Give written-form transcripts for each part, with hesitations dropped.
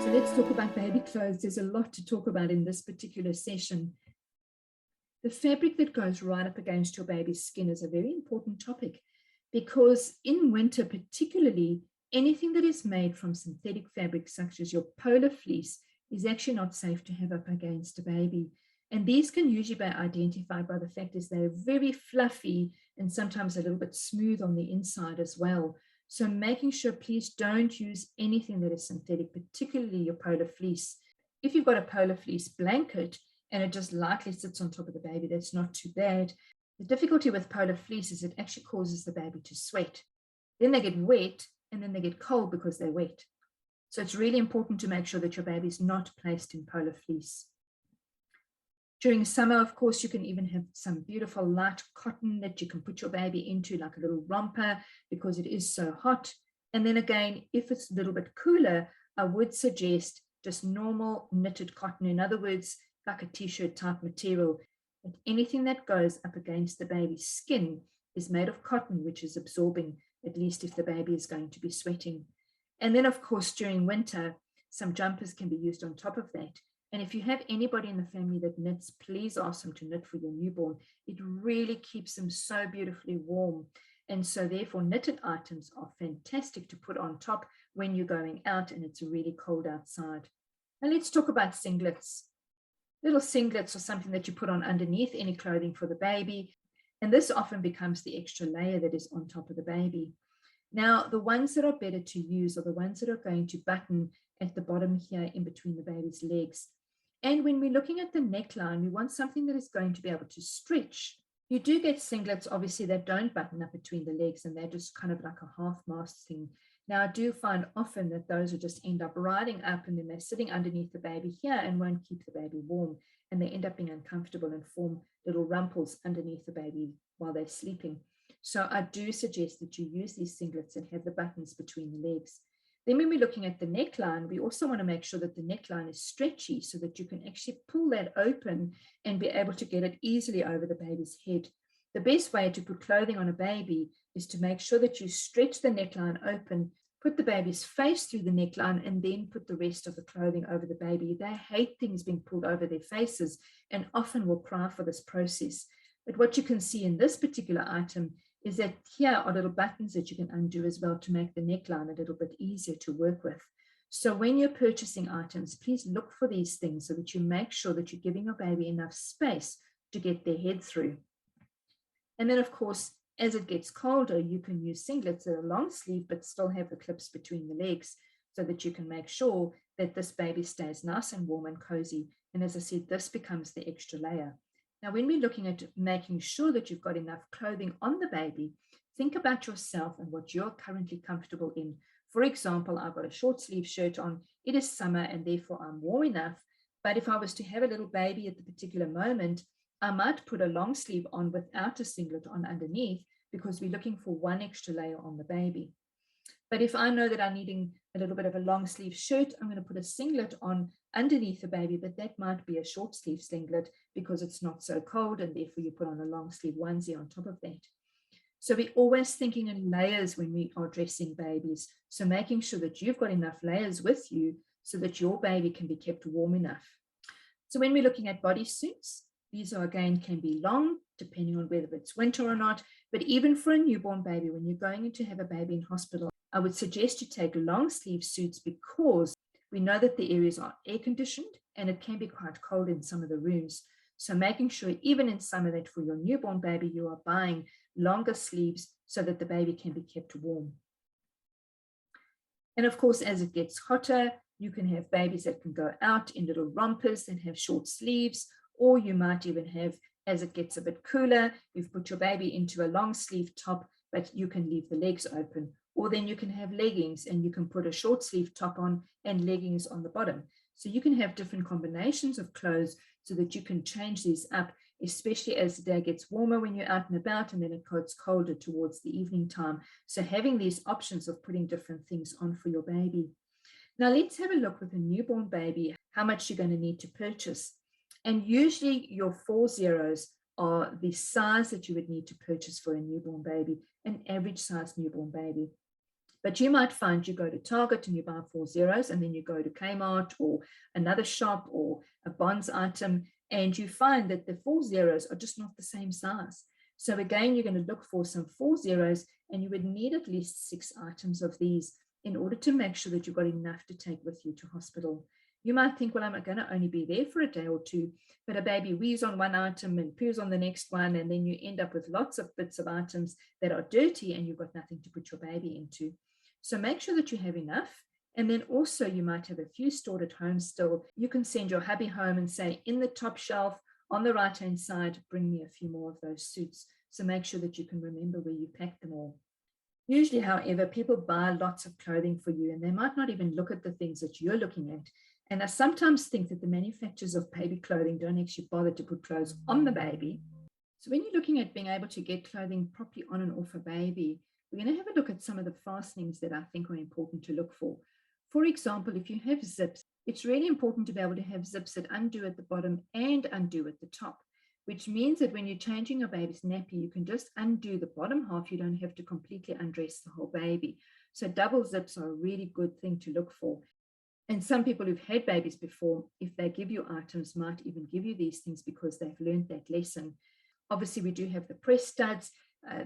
So let's talk about baby clothes. There's a lot to talk about in this particular session. The fabric that goes right up against your baby's skin is a very important topic because in winter, particularly, anything that is made from synthetic fabric, such as your polar fleece, is actually not safe to have up against a baby. And these can usually be identified by the fact is they're very fluffy and sometimes a little bit smooth on the inside as well. So making sure, please don't use anything that is synthetic, particularly your polar fleece. If you've got a polar fleece blanket and it just lightly sits on top of the baby, that's not too bad. The difficulty with polar fleece is it actually causes the baby to sweat. Then they get wet and then they get cold because they're wet. So it's really important to make sure that your baby is not placed in polar fleece. During summer, of course, you can even have some beautiful light cotton that you can put your baby into, like a little romper, because it is so hot. And then again, if it's a little bit cooler, I would suggest just normal knitted cotton. In other words, like a t-shirt type material. And anything that goes up against the baby's skin is made of cotton, which is absorbing, at least if the baby is going to be sweating. And then, of course, during winter, some jumpers can be used on top of that. And if you have anybody in the family that knits, please ask them to knit for your newborn. It really keeps them so beautifully warm. And so therefore, knitted items are fantastic to put on top when you're going out and it's really cold outside. Now let's talk about singlets. Little singlets are something that you put on underneath any clothing for the baby. And this often becomes the extra layer that is on top of the baby. Now, the ones that are better to use are the ones that are going to button at the bottom here in between the baby's legs. And when we're looking at the neckline, we want something that is going to be able to stretch. You do get singlets, obviously, that don't button up between the legs and they're just kind of like a half mast thing. Now, I do find often that those will just end up riding up and then they're sitting underneath the baby here and won't keep the baby warm. And they end up being uncomfortable and form little rumples underneath the baby while they're sleeping. So I do suggest that you use these singlets and have the buttons between the legs. Then when we're looking at the neckline, we also want to make sure that the neckline is stretchy so that you can actually pull that open and be able to get it easily over the baby's head. The best way to put clothing on a baby is to make sure that you stretch the neckline open, put the baby's face through the neckline, and then put the rest of the clothing over the baby. They hate things being pulled over their faces and often will cry for this process. But what you can see in this particular item is that here are little buttons that you can undo as well to make the neckline a little bit easier to work with. So when you're purchasing items, please look for these things so that you make sure that you're giving your baby enough space to get their head through. And then, of course, as it gets colder, you can use singlets that are long sleeve but still have the clips between the legs so that you can make sure that this baby stays nice and warm and cozy. And as I said, this becomes the extra layer. Now, when we're looking at making sure that you've got enough clothing on the baby, think about yourself and what you're currently comfortable in. For example, I've got a short sleeve shirt on. It is summer and therefore I'm warm enough. But if I was to have a little baby at the particular moment, I might put a long sleeve on without a singlet on underneath because we're looking for one extra layer on the baby. But if I know that I'm needing a little bit of a long sleeve shirt, I'm going to put a singlet on underneath the baby, but that might be a short sleeve singlet because it's not so cold and therefore you put on a long sleeve onesie on top of that. So we're always thinking in layers when we are dressing babies. So making sure that you've got enough layers with you so that your baby can be kept warm enough. So when we're looking at bodysuits, these are again can be long depending on whether it's winter or not, but even for a newborn baby, when you're going in to have a baby in hospital, I would suggest you take long sleeve suits because we know that the areas are air conditioned and it can be quite cold in some of the rooms. So making sure even in summer that for your newborn baby, you are buying longer sleeves so that the baby can be kept warm. And of course, as it gets hotter, you can have babies that can go out in little rompers and have short sleeves, or you might even have, as it gets a bit cooler, you've put your baby into a long sleeve top, but you can leave the legs open. Or then you can have leggings and you can put a short sleeve top on and leggings on the bottom. So you can have different combinations of clothes so that you can change these up, especially as the day gets warmer when you're out and about and then it gets colder towards the evening time. So having these options of putting different things on for your baby. Now let's have a look with a newborn baby, how much you're going to need to purchase. And usually your 4 zeros are the size that you would need to purchase for a newborn baby, an average size newborn baby. But you might find you go to Target and you buy 4 zeros, and then you go to Kmart or another shop or a Bonds item, and you find that the 4 zeros are just not the same size. So again, you're going to look for some 4 zeros, and you would need at least 6 items of these in order to make sure that you've got enough to take with you to hospital. You might think, well, I'm going to only be there for a day or two, but a baby wheezes on one item and poos on the next one, and then you end up with lots of bits of items that are dirty and you've got nothing to put your baby into. So make sure that you have enough. And then also you might have a few stored at home still. You can send your hubby home and say, in the top shelf on the right-hand side, bring me a few more of those suits. So make sure that you can remember where you packed them all. Usually, however, people buy lots of clothing for you and they might not even look at the things that you're looking at. And I sometimes think that the manufacturers of baby clothing don't actually bother to put clothes on the baby. So when you're looking at being able to get clothing properly on and off a baby, we're going to have a look at some of the fastenings that I think are important to look for. For example, if you have zips, it's really important to be able to have zips that undo at the bottom and undo at the top, which means that when you're changing your baby's nappy, you can just undo the bottom half. You don't have to completely undress the whole baby. So double zips are a really good thing to look for. And some people who've had babies before, if they give you items, might even give you these things because they've learned that lesson. Obviously, we do have the press studs.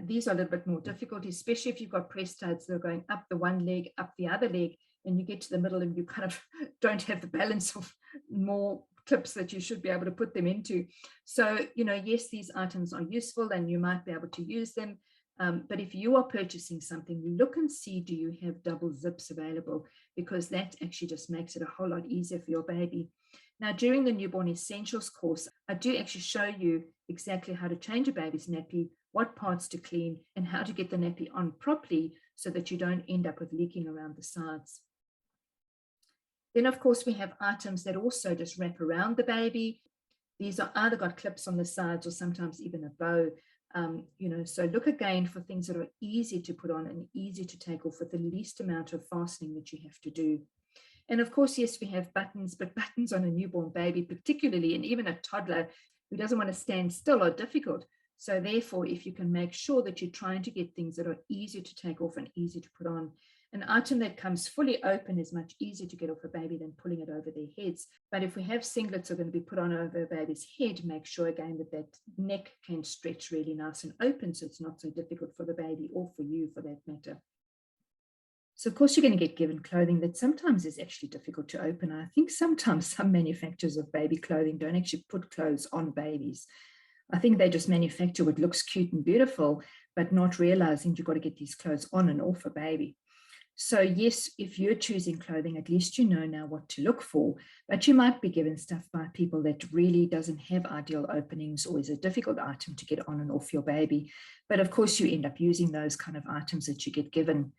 These are a little bit more difficult, especially if you've got press studs that are going up the one leg, up the other leg, and you get to the middle and you kind of don't have the balance of more clips that you should be able to put them into. So, yes, these items are useful and you might be able to use them. But if you are purchasing something, you look and see, do you have double zips available? Because that actually just makes it a whole lot easier for your baby. Now, during the Newborn Essentials course, I do actually show you exactly how to change a baby's nappy, what parts to clean, and how to get the nappy on properly so that you don't end up with leaking around the sides. Then, of course, we have items that also just wrap around the baby. These are either got clips on the sides or sometimes even a bow. So look again for things that are easy to put on and easy to take off with the least amount of fastening that you have to do. And of course, yes, we have buttons, but buttons on a newborn baby, particularly, and even a toddler who doesn't want to stand still, are difficult. So therefore, if you can make sure that you're trying to get things that are easy to take off and easy to put on. An item that comes fully open is much easier to get off a baby than pulling it over their heads. But if we have singlets that are going to be put on over a baby's head, make sure again that that neck can stretch really nice and open so it's not so difficult for the baby or for you for that matter. So of course you're going to get given clothing that sometimes is actually difficult to open. I think sometimes some manufacturers of baby clothing don't actually put clothes on babies. I think they just manufacture what looks cute and beautiful, but not realizing you've got to get these clothes on and off a baby. So yes, if you're choosing clothing, at least you know now what to look for, but you might be given stuff by people that really doesn't have ideal openings or is a difficult item to get on and off your baby. But of course you end up using those kind of items that you get given.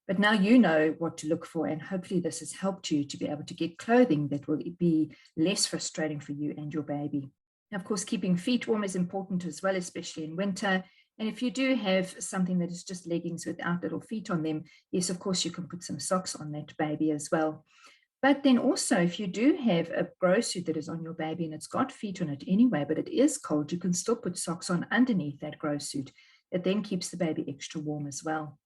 But now you know what to look for, and hopefully this has helped you to be able to get clothing that will be less frustrating for you and your baby. Now, of course, keeping feet warm is important as well, especially in winter. And if you do have something that is just leggings without little feet on them, yes, of course, you can put some socks on that baby as well. But then also, if you do have a grow suit that is on your baby and it's got feet on it anyway, but it is cold, you can still put socks on underneath that grow suit. It then keeps the baby extra warm as well.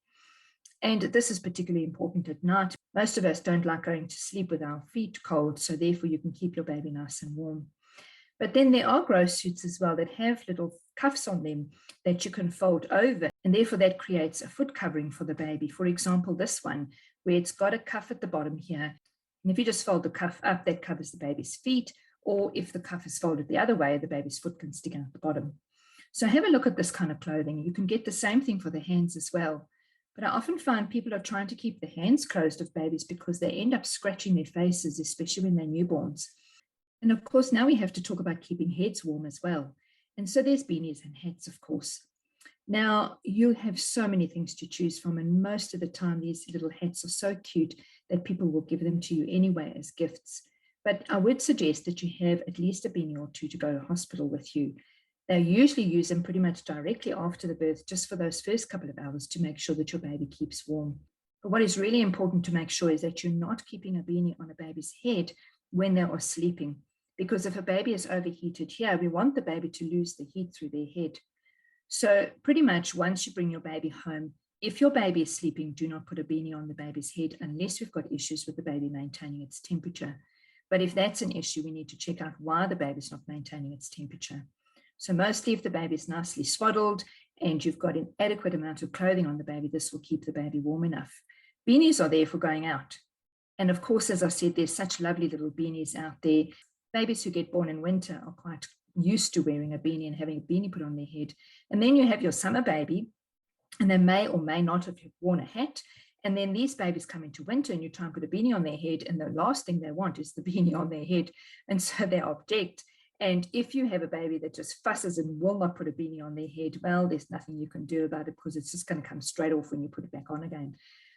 And this is particularly important at night. Most of us don't like going to sleep with our feet cold, so therefore you can keep your baby nice and warm. But then there are grow suits as well that have little cuffs on them that you can fold over, and therefore that creates a foot covering for the baby. For example, this one, where it's got a cuff at the bottom here. And if you just fold the cuff up, that covers the baby's feet, or if the cuff is folded the other way, the baby's foot can stick out the bottom. So have a look at this kind of clothing. You can get the same thing for the hands as well. But I often find people are trying to keep the hands closed of babies because they end up scratching their faces, especially when they're newborns. And of course, now we have to talk about keeping heads warm as well. And so there's beanies and hats, of course. Now, you have so many things to choose from, and most of the time, these little hats are so cute that people will give them to you anyway as gifts. But I would suggest that you have at least a beanie or two to go to hospital with you. They usually use them pretty much directly after the birth, just for those first couple of hours to make sure that your baby keeps warm. But what is really important to make sure is that you're not keeping a beanie on a baby's head when they are sleeping. Because if a baby is overheated here, we want the baby to lose the heat through their head. So pretty much once you bring your baby home, If your baby is sleeping, do not put a beanie on the baby's head unless we've got issues with the baby maintaining its temperature. But if that's an issue, we need to check out why the baby's not maintaining its temperature. So mostly if the baby's nicely swaddled and you've got an adequate amount of clothing on the baby, this will keep the baby warm enough. Beanies are there for going out. And of course, as I said, there's such lovely little beanies out there. Babies who get born in winter are quite used to wearing a beanie and having a beanie put on their head. And then you have your summer baby, and they may or may not have worn a hat. And then these babies come into winter and you try and put a beanie on their head, and the last thing they want is the beanie on their head. And so they object. And if you have a baby that just fusses and will not put a beanie on their head, well, there's nothing you can do about it because it's just going to come straight off when you put it back on again.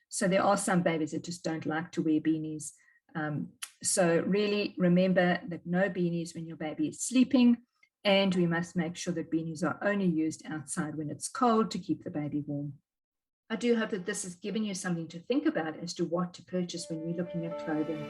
So there are some babies that just don't like to wear beanies. So really remember that no beanies when your baby is sleeping, and we must make sure that beanies are only used outside when it's cold to keep the baby warm. I do hope that this has given you something to think about as to what to purchase when you're looking at clothing.